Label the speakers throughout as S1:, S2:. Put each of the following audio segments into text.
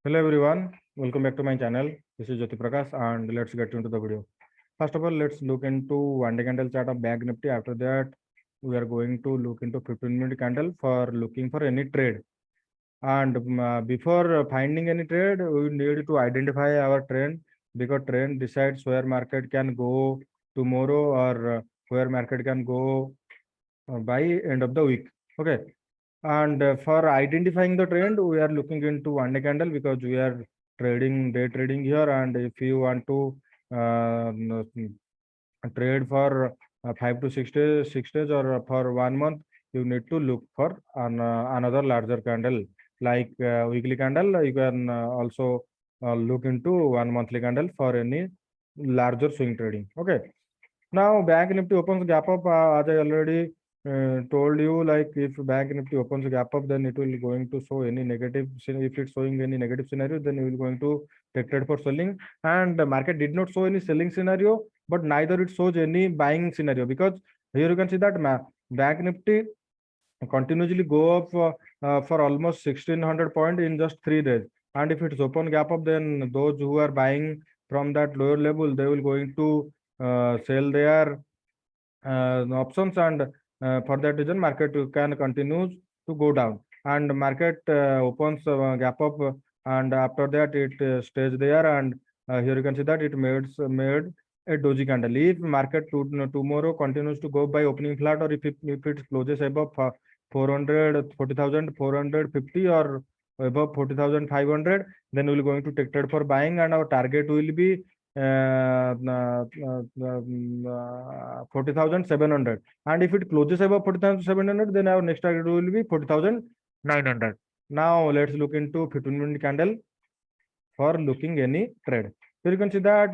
S1: Hello everyone, welcome back to my channel. This is Jyoti Prakash and let's get into the video. First of all, let's look into one day candle chart of Bank Nifty. After that, we are going to look into 15-minute candle for looking for any trade. And before finding any trade, we need to identify our trend because trend decides where market can go tomorrow or where market can go by end of the week. Okay. And for identifying the trend, we are looking into one day candle because we are trading day trading here. And if you want to trade for 5 to 6 days, 6 days, or for 1 month, you need to look for another larger candle like weekly candle. You can also look into one monthly candle for any larger swing trading. Okay. Now, Bank Nifty opens gap up, as I already told you, like if Bank Nifty opens a gap up, then it will going to show any negative. If it's showing any negative scenario, then you will going to take trade for selling. And the market did not show any selling scenario, but neither it shows any buying scenario because here you can see that Bank Nifty continuously go up for almost 1600 point in just 3 days. And if it's open gap up, then those who are buying from that lower level, they will going to sell their options, and for that reason market can continue to go down, and market opens gap up, and after that it stays there, and here you can see that it made a doji candle. If market tomorrow continues to go by opening flat, or if it closes above 400 40,000 450 or above 40,500, then we'll going to take trade for buying, and our target will be 40,700. And if it closes above 40,700, then our next target will be 40,900. Now let's look into 15-minute candle for looking any trade. So you can see that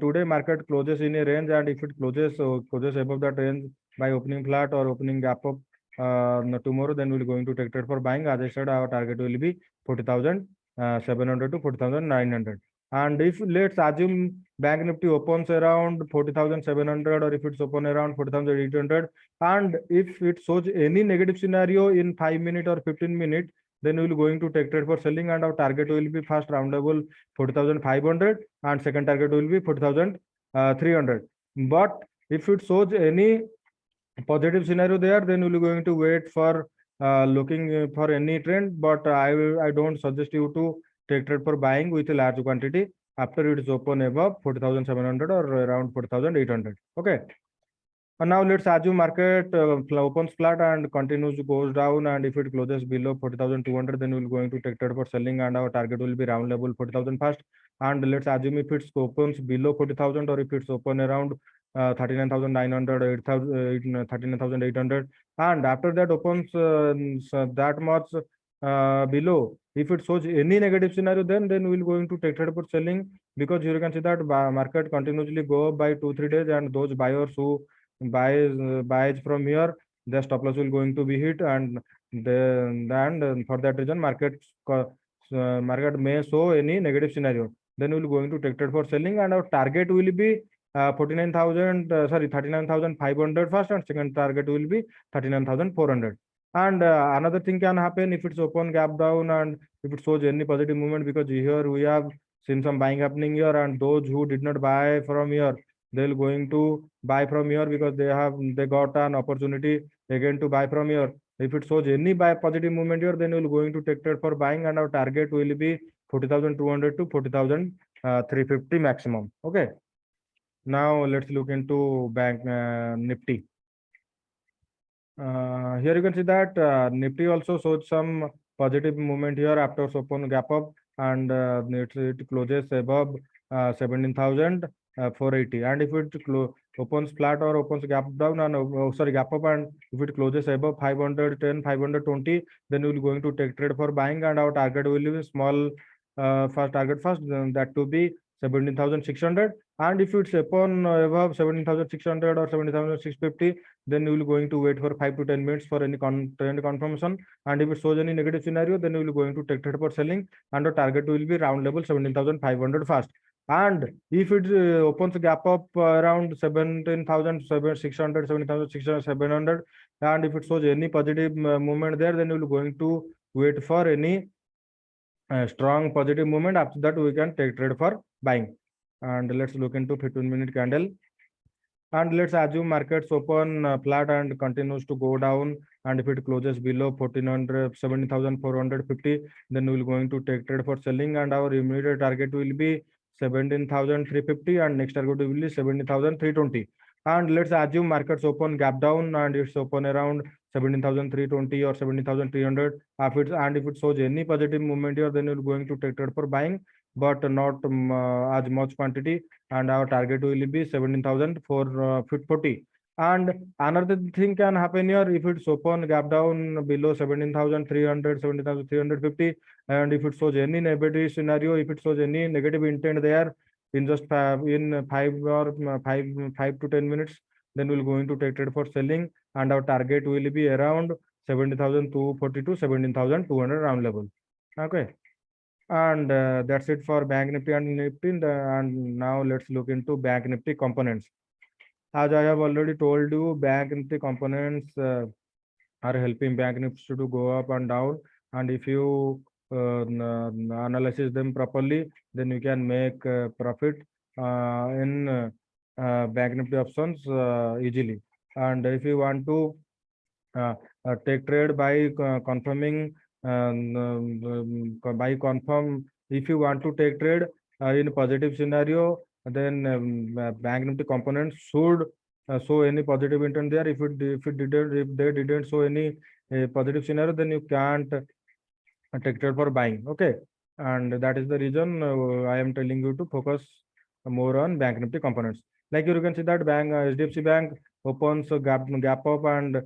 S1: today market closes in a range, and if it closes above that range by opening flat or opening gap up tomorrow, then we're going to take trade for buying. As I said, our target will be 40,700 to 40,900. And if let's assume Bank Nifty opens around 40,700, or if it's open around 40,800, and if it shows any negative scenario in 5 minutes or 15 minutes, then we will going to take trade for selling, and our target will be first roundable 40,500, and second target will be 40,300. But if it shows any positive scenario there, then we'll going to wait for looking for any trend. But I don't suggest you to take trade for buying with a large quantity after it is open above 40,700 or around 40,800. Okay. And now let's assume market opens flat and continues goes down, and if it closes below 40,200, then we're going to take trade for selling, and our target will be round level 40,000 first. And let's assume if it opens below 40,000, or if it's open around 39,900, 39,800, and after that opens that much below, if it shows any negative scenario, then we'll going to take trade for selling, because here you can see that market continuously go up by 2-3 days, and those buyers who buys from here, the stop loss will going to be hit, and for that reason market may show any negative scenario, then we'll going to take trade for selling, and our target will be 39,500 first, and second target will be 39,400. And another thing can happen if it's open gap down, and if it shows any positive movement, because here we have seen some buying happening here, and those who did not buy from here, they'll going to buy from here because they got an opportunity again to buy from here. If it shows any buy positive movement here, then we'll going to take trade for buying, and our target will be 40,200 to 40,350 maximum. Okay. Now let's look into Bank Nifty. Here you can see that Nifty also showed some positive movement here after open gap up, and it closes above 17,480. And if it opens flat or opens gap down, and gap up, and if it closes above 510, 520, then we're going to take trade for buying, and our target will be small first target first, that to be 17,600. And if it's upon above 17,600 or 17,650, then we will going to wait for 5 to 10 minutes for any trend confirmation. And if it shows any negative scenario, then we will going to take trade for selling, and the target will be round level 17,500 fast. And if it opens a gap up around 17,600, 17,600, 700, and if it shows any positive movement there, then we will going to wait for any strong positive movement. After that, we can take trade for buying. And let's look into 15-minute candle. And let's assume markets open flat and continues to go down. And if it closes below 1400, 17,450, then we will going to take trade for selling. And our immediate target will be 17,350, and next target will be 17,320. And let's assume markets open gap down and it's open around 17,320 or 17,300. And if it shows any positive movement here, then we're going to take trade for buying, but not as much quantity, and our target will be 17,440. And another thing can happen here, if it's open gap down below 17,300, 17,350, and if it shows any negative scenario, if it shows any negative intent there in just in 5 to 10 minutes, then we're going to take trade for selling, and our target will be around 17,240 to 17,200 round level. Okay. And that's it for Bank Nifty and Nifty. And now let's look into Bank Nifty components. As I have already told you, Bank Nifty components are helping Bank Nifty to go up and down. And if you analyze them properly, then you can make profit in Bank Nifty options easily. And if you want to take trade by confirming by confirm, if you want to take trade in positive scenario, then Bank Nifty components should show any positive intent there. If they didn't show any positive scenario, then you can't take trade for buying. Okay, and that is the reason I am telling you to focus more on Bank Nifty components. Like you can see that HDFC Bank opens a gap up and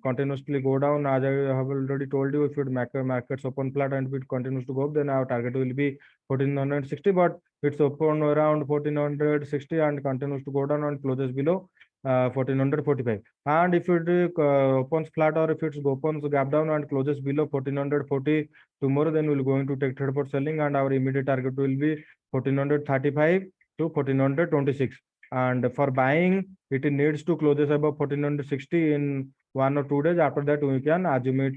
S1: continuously go down. As I have already told you, if it markets open flat and if it continues to go up, then our target will be 1460. But it's open around 1460 and continues to go down and closes below 1445. And if it opens flat, or if it opens gap down and closes below 1440 tomorrow, then we're going to take trade for selling, and our immediate target will be 1435 to 1426. And for buying, it needs to closes above 1460 in 1 or 2 days. After that, we can assume it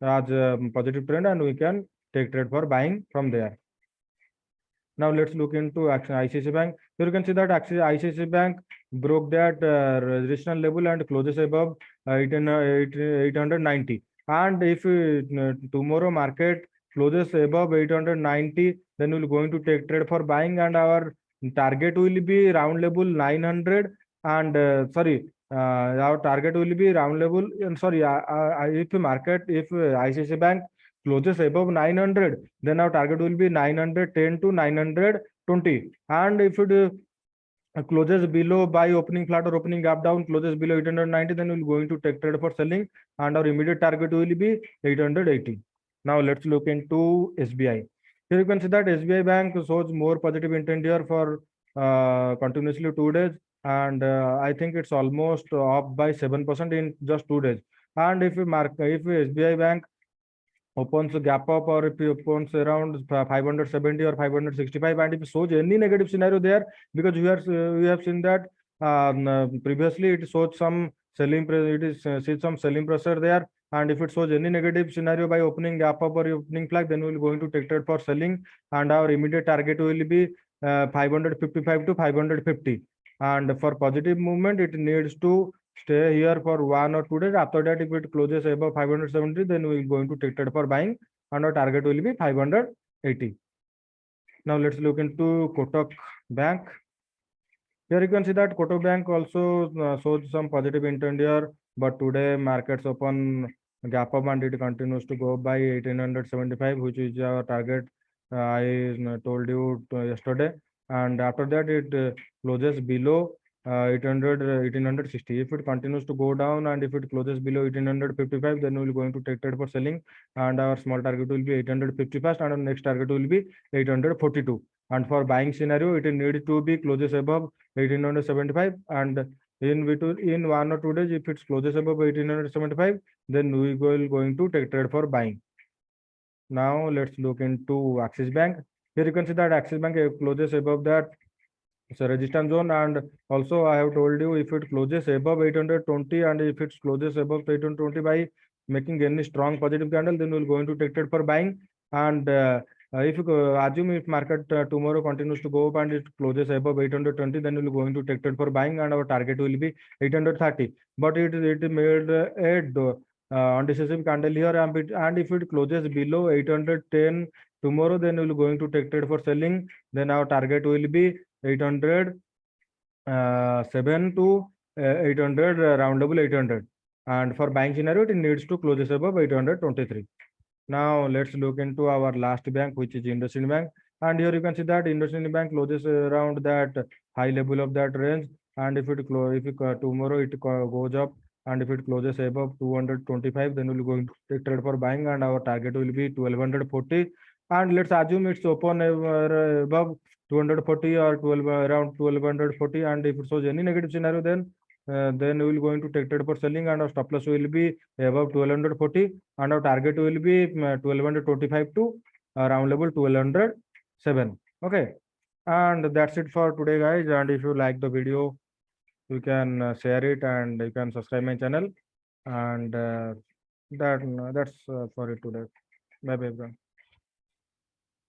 S1: as a positive trend and we can take trade for buying from there. Now let's look into ICICI Bank. Here you can see that ICICI Bank broke that resistance level and closes above 890. And if tomorrow market closes above 890, then we're going to take trade for buying, and our target will be round level 900. And our target will be round level. And sorry, if ICICI Bank closes above 900, then our target will be 910 to 920. And if it closes below by opening flat or opening gap down, closes below 890, then we're going to take trade for selling, and our immediate target will be 880. Now let's look into SBI. Here you can see that SBI Bank shows more positive intent here for continuously 2 days, and I think it's almost up by 7% in just 2 days. And if SBI Bank opens a gap up, or if it opens around 570 or 565, and if it shows any negative scenario there, because we have seen that previously it showed some selling see some selling pressure there, and if it shows any negative scenario by opening gap up or opening flag, then we're going to take trade for selling, and our immediate target will be 555 to 550. And for positive movement, it needs to stay here for 1 or 2 days. After that, if it closes above 570, then we are going to take trade for buying, and our target will be 580. Now let's look into Kotak Bank. Here you can see that Kotak Bank also shows some positive intent here, but today markets open gap up and it continues to go by 1875, which is our target. I told you yesterday, and after that it closes below 1860. If it continues to go down and if it closes below 1855, then we're going to take trade for selling, and our small target will be 850 first, and our next target will be 842. And for buying scenario, it needs to be closes above 1875, and in 1 or 2 days, if it closes above 1875, then we will going to take trade for buying. Now let's look into Axis Bank. Here you can see that Axis Bank closes above that resistance zone, and also I have told you, if it closes above 820 and if it closes above 820 by making any strong positive candle, then we're going to take trade for buying. And If you assume if market tomorrow continues to go up and it closes above 820, then we'll going to take trade for buying, and our target will be 830. But it made undecisive candle here, and if it closes below 810 tomorrow, then we'll going to take trade for selling. Then our target will be 800 7 to 800, roundable 800. And for buying scenario, it needs to close above 823. Now let's look into our last bank, which is IndusInd Bank. And here you can see that IndusInd Bank closes around that high level of that range. And if it tomorrow it goes up, and if it closes above 225, then we'll go to take trade for buying, and our target will be 1240. And let's assume it's open above 240 or 12 around 1240, and if it shows any negative scenario, then we will going to take trade for selling, and our stop loss will be above 1240, and our target will be 1225 to round level 1207. Okay, and that's it for today, guys. And if you like the video, you can share it, and you can subscribe my channel. And that's for it today. Bye bye, everyone.